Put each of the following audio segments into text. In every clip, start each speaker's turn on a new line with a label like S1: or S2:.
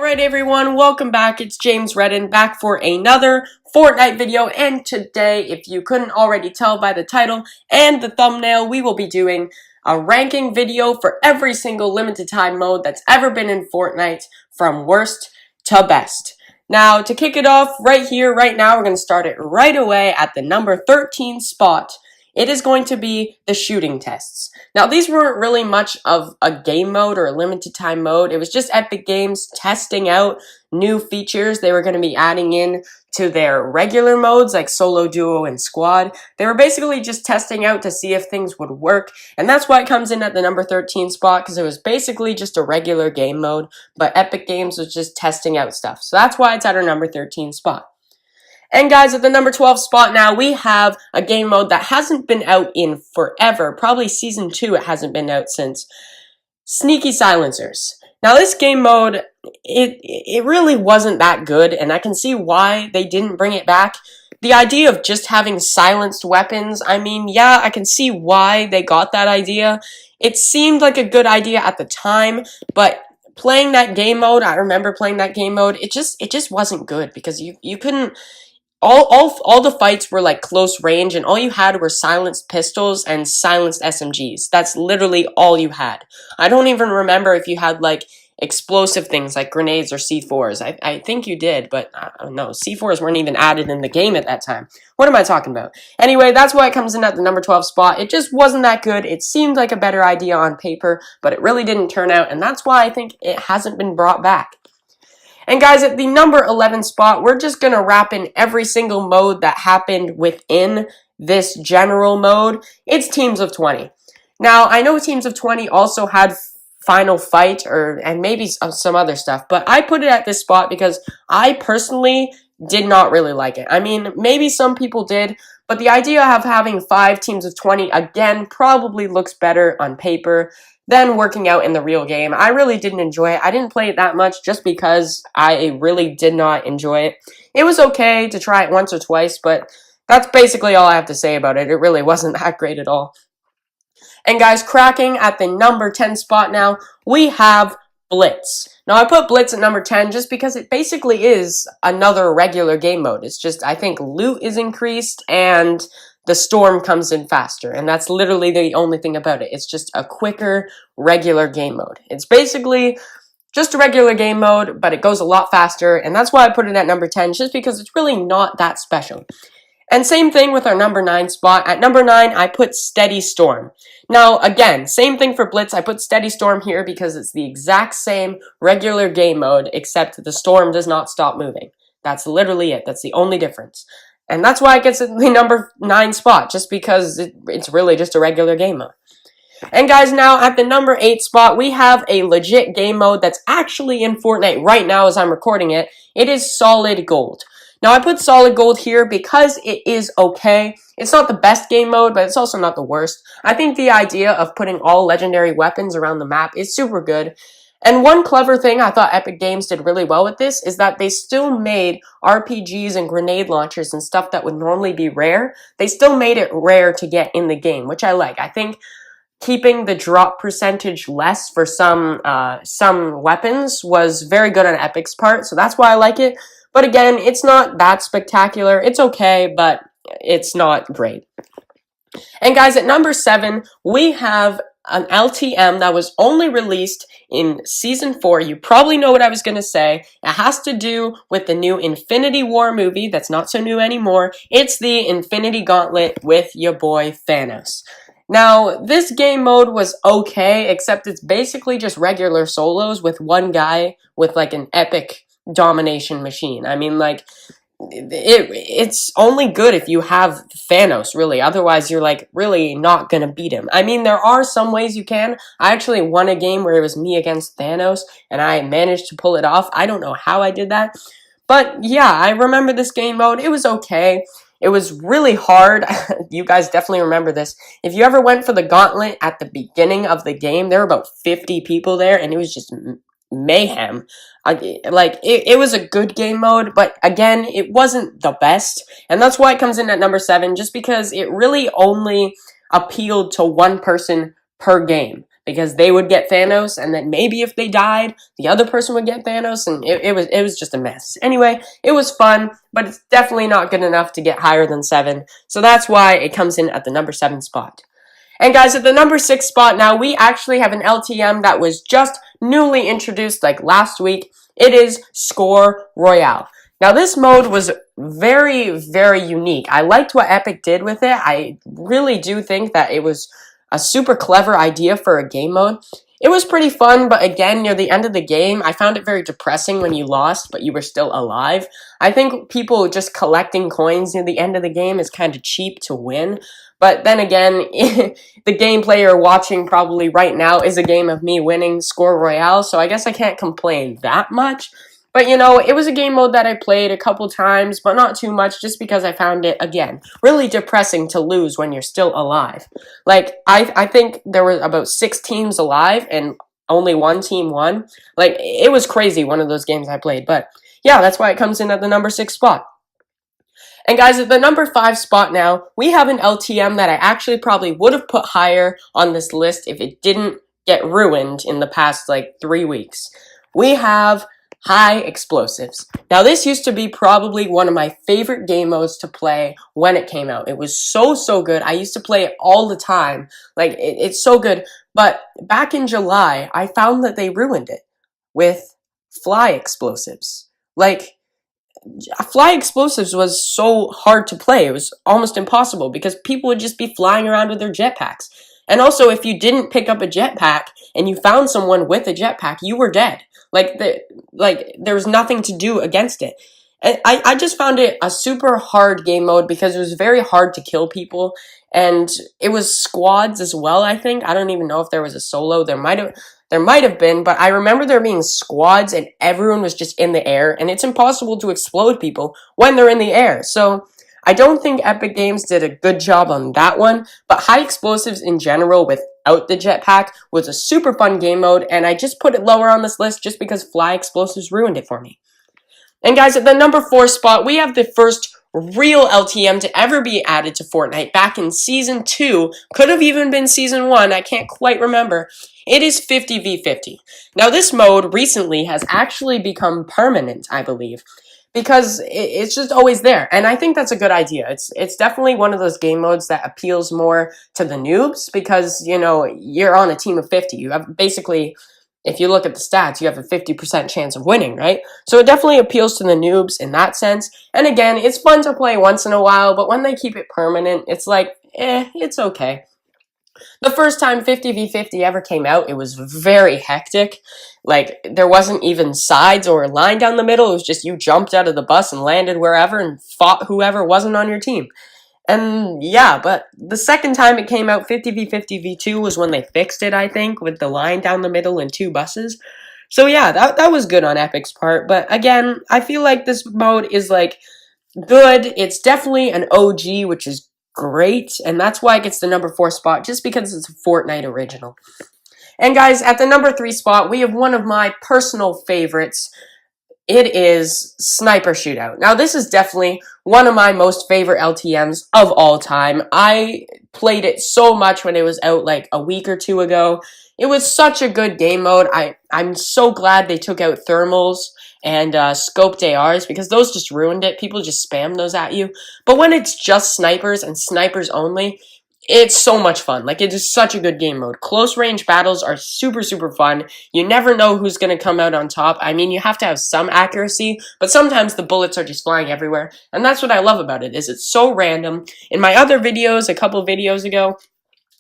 S1: Alright everyone, welcome back. It's James Redden back for another Fortnite video, and today, if you couldn't already tell by the title and the thumbnail, we will be doing a ranking video for every single limited time mode that's ever been in Fortnite, from worst to best. Now, to kick it off right here, right now, we're going to start it right away at the number 13 spot. It is going to be the shooting tests. Now, these weren't really much of a game mode or a limited time mode. It was just Epic Games testing out new features they were going to be adding in to their regular modes like solo, duo, and squad. They were basically just testing out to see if things would work, and that's why it comes in at the number 13 spot, because it was basically just a regular game mode, but Epic Games was just testing out stuff. So that's why it's at our number 13 spot. And guys, at the number 12 spot now, we have a game mode that hasn't been out in forever. Probably Season 2 it hasn't been out since. Sneaky Silencers. Now this game mode, it really wasn't that good, and I can see why they didn't bring it back. The idea of just having silenced weapons, I mean, yeah, I can see why they got that idea. It seemed like a good idea at the time, but playing that game mode, I remember playing that game mode, it just wasn't good, because you couldn't... All the fights were like close range, and all you had were silenced pistols and silenced SMGs. That's literally all you had. I don't even remember if you had like explosive things like grenades or C4s. I think you did, but no, C4s weren't even added in the game at that time. What am I talking about? Anyway, that's why it comes in at the number 12 spot. It just wasn't that good. It seemed like a better idea on paper, but it really didn't turn out, and that's why I think it hasn't been brought back. And guys, at the number 11 spot, we're just going to wrap in every single mode that happened within this general mode. It's Teams of 20. Now, I know Teams of 20 also had Final Fight and maybe some other stuff, but I put it at this spot because I personally did not really like it. I mean, maybe some people did, but the idea of having 5 Teams of 20, again, probably looks better on paper than working out in the real game. I really didn't enjoy it. I didn't play it that much just because I really did not enjoy it. It was okay to try it once or twice, but that's basically all I have to say about it. It really wasn't that great at all. And guys, cracking at the number 10 spot now, we have BLITZ. Now, I put BLITZ at number 10 just because it basically is another regular game mode. It's just, I think loot is increased and the storm comes in faster, and that's literally the only thing about it. It's just a quicker, regular game mode. It's basically just a regular game mode, but it goes a lot faster, and that's why I put it at number 10, just because it's really not that special. And same thing with our number 9 spot. At number 9, I put Steady Storm. Now, again, same thing for BLITZ. I put Steady Storm here because it's the exact same regular game mode, except the storm does not stop moving. That's literally it. That's the only difference. And that's why it gets the number 9 spot, just because it's really just a regular game mode. And guys, now at the number 8 spot, we have a legit game mode that's actually in Fortnite right now as I'm recording it. It is Solid Gold. Now, I put Solid Gold here because it is okay. It's not the best game mode, but it's also not the worst. I think the idea of putting all legendary weapons around the map is super good. And one clever thing I thought Epic Games did really well with this is that they still made RPGs and grenade launchers and stuff that would normally be rare. They still made it rare to get in the game, which I like. I think keeping the drop percentage less for some weapons was very good on Epic's part, so that's why I like it. But again, it's not that spectacular. It's okay, but it's not great. And guys, at number 7, we have an LTM that was only released in Season 4. You probably know what I was going to say. It has to do with the new Infinity War movie that's not so new anymore. It's the Infinity Gauntlet with your boy Thanos. Now, this game mode was okay, except it's basically just regular solos with one guy with like an epic domination machine. I mean, like, it's only good if you have Thanos, really. Otherwise, you're, like, really not gonna beat him. I mean, there are some ways you can. I actually won a game where it was me against Thanos, and I managed to pull it off. I don't know how I did that. But, yeah, I remember this game mode. It was okay. It was really hard. You guys definitely remember this. If you ever went for the gauntlet at the beginning of the game, there were about 50 people there, and it was just mayhem. It was a good game mode, but again, it wasn't the best, and that's why it comes in at number 7, just because it really only appealed to one person per game, because they would get Thanos, and then maybe if they died, the other person would get Thanos, and it was just a mess. Anyway, it was fun, but it's definitely not good enough to get higher than 7, so that's why it comes in at the number 7 spot. And guys, at the number 6 spot now, we actually have an LTM that was just newly introduced like last week. It is Score Royale. Now, this mode was very, very unique. I liked what Epic did with it. I really do think that it was a super clever idea for a game mode. It was pretty fun, but again, near the end of the game, I found it very depressing when you lost, but you were still alive. I think people just collecting coins near the end of the game is kind of cheap to win. But then again, the gameplay you're watching probably right now is a game of me winning Score Royale, so I guess I can't complain that much. But, you know, it was a game mode that I played a couple times, but not too much, just because I found it, again, really depressing to lose when you're still alive. Like, I think there were about 6 teams alive, and only one team won. Like, it was crazy, one of those games I played. But, yeah, that's why it comes in at the number 6 spot. And guys, at the number 5 spot now, we have an LTM that I actually probably would have put higher on this list if it didn't get ruined in the past, like, 3 weeks. We have High Explosives. Now, this used to be probably one of my favorite game modes to play when it came out. It was so good. I used to play it all the time. Like, it's so good. But back in July, I found that they ruined it with Fly Explosives. Like, Fly Explosives was so hard to play. It was almost impossible because people would just be flying around with their jetpacks. And also, if you didn't pick up a jetpack and you found someone with a jetpack, you were dead. Like, there was nothing to do against it. And I just found it a super hard game mode because it was very hard to kill people. And it was squads as well, I think. I don't even know if there was a solo. There might have been, but I remember there being squads and everyone was just in the air. And it's impossible to explode people when they're in the air. So I don't think Epic Games did a good job on that one, but High Explosives in general without the jetpack was a super fun game mode, and I just put it lower on this list just because Fly Explosives ruined it for me. And guys, at the number 4 spot, we have the first real LTM to ever be added to Fortnite back in Season 2, could have even been Season 1, I can't quite remember. It is 50v50. Now, this mode recently has actually become permanent, I believe, because it's just always there, and I think that's a good idea. It's definitely one of those game modes that appeals more to the noobs because, you know, you're on a team of 50. You have basically, if you look at the stats, you have a 50% chance of winning, right? So it definitely appeals to the noobs in that sense. And again, it's fun to play once in a while, but when they keep it permanent, it's like, it's okay. The first time 50v50 ever came out, it was very hectic. Like, there wasn't even sides or a line down the middle. It was just you jumped out of the bus and landed wherever and fought whoever wasn't on your team. And yeah, but the second time it came out, 50v50v2, was when they fixed it, I think, with the line down the middle and 2 buses. So yeah, that was good on Epic's part. But again, I feel like this mode is, like, good. It's definitely an OG, which is great, and that's why it gets the number 4 spot, just because it's a Fortnite original. And guys, at the number 3 spot, we have one of my personal favorites. It is Sniper Shootout. Now, this is definitely one of my most favorite LTMs of all time. I played it so much when it was out like a week or 2 ago. It was such a good game mode. I'm so glad they took out thermals and scoped ARs because those just ruined it. People just spam those at you. But when it's just snipers and snipers only, it's so much fun. Like, it is such a good game mode. Close range battles are super fun. You never know who's going to come out on top. I mean, you have to have some accuracy, but sometimes the bullets are just flying everywhere. And that's what I love about it, is it's so random. In my other videos, a couple videos ago,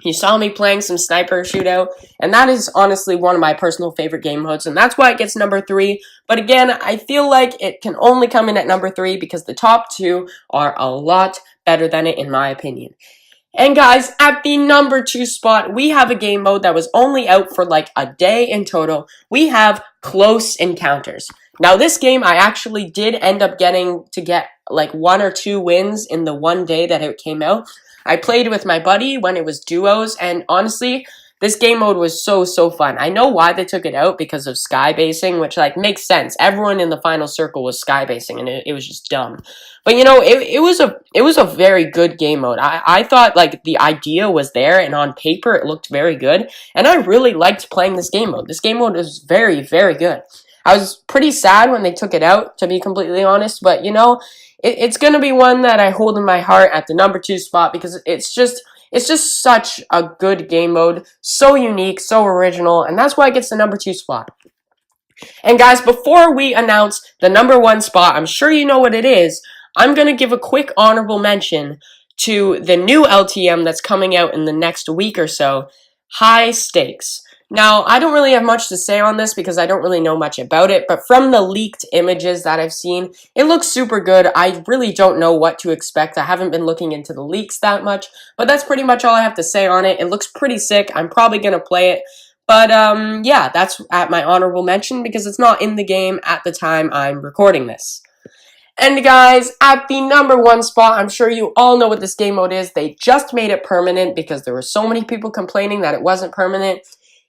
S1: you saw me playing some Sniper Shootout, and that is honestly one of my personal favorite game modes, and that's why it gets number 3. But again, I feel like it can only come in at number 3 because the top 2 are a lot better than it, in my opinion. And guys, at the number 2 spot, we have a game mode that was only out for like a day in total. We have Close Encounters. Now, this game, I actually did end up getting to get like 1 or 2 wins in the one day that it came out. I played with my buddy when it was duos, and honestly, this game mode was so fun. I know why they took it out, because of sky basing, which like makes sense. Everyone in the final circle was sky basing, and it was just dumb. But you know, it was a very good game mode. I thought like the idea was there, and on paper it looked very good, and I really liked playing this game mode. This game mode is very good. I was pretty sad when they took it out, to be completely honest, but you know, it's gonna be one that I hold in my heart at the number 2 spot, because it's just such a good game mode, so unique, so original, and that's why it gets the number 2 spot. And guys, before we announce the number 1 spot, I'm sure you know what it is, I'm going to give a quick honorable mention to the new LTM that's coming out in the next week or so, High Stakes. Now, I don't really have much to say on this because I don't really know much about it, but from the leaked images that I've seen, it looks super good. I really don't know what to expect. I haven't been looking into the leaks that much, but that's pretty much all I have to say on it. It looks pretty sick. I'm probably going to play it. But, yeah, that's at my honorable mention because it's not in the game at the time I'm recording this. And guys, at the number 1 spot, I'm sure you all know what this game mode is. They just made it permanent because there were so many people complaining that it wasn't permanent.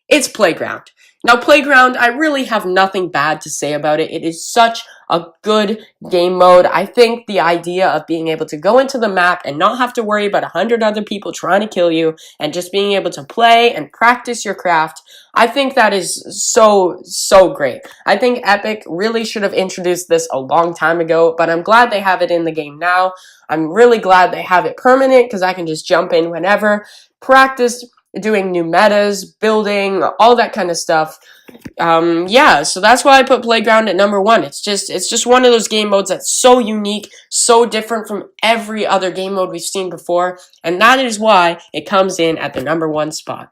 S1: It's Playground. Now, Playground, I really have nothing bad to say about it. It is such a good game mode. I think the idea of being able to go into the map and not have to worry about 100 other people trying to kill you and just being able to play and practice your craft, I think that is so great. I think Epic really should have introduced this a long time ago, but I'm glad they have it in the game now. I'm really glad they have it permanent because I can just jump in whenever, practice doing new metas, building, all that kind of stuff. Yeah, so that's why I put Playground at number 1. It's just one of those game modes that's so unique, so different from every other game mode we've seen before, and that is why it comes in at the number 1 spot.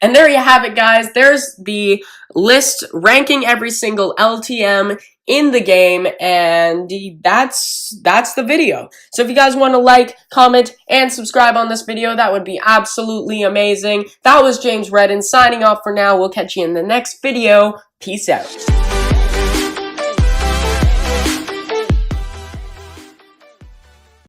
S1: And there you have it, guys. There's the list ranking every single LTM in the game, and that's the video. So if you guys want to like, comment, and subscribe on this video, that would be absolutely amazing. That was James Redden signing off for now. We'll catch you in the next video. Peace out.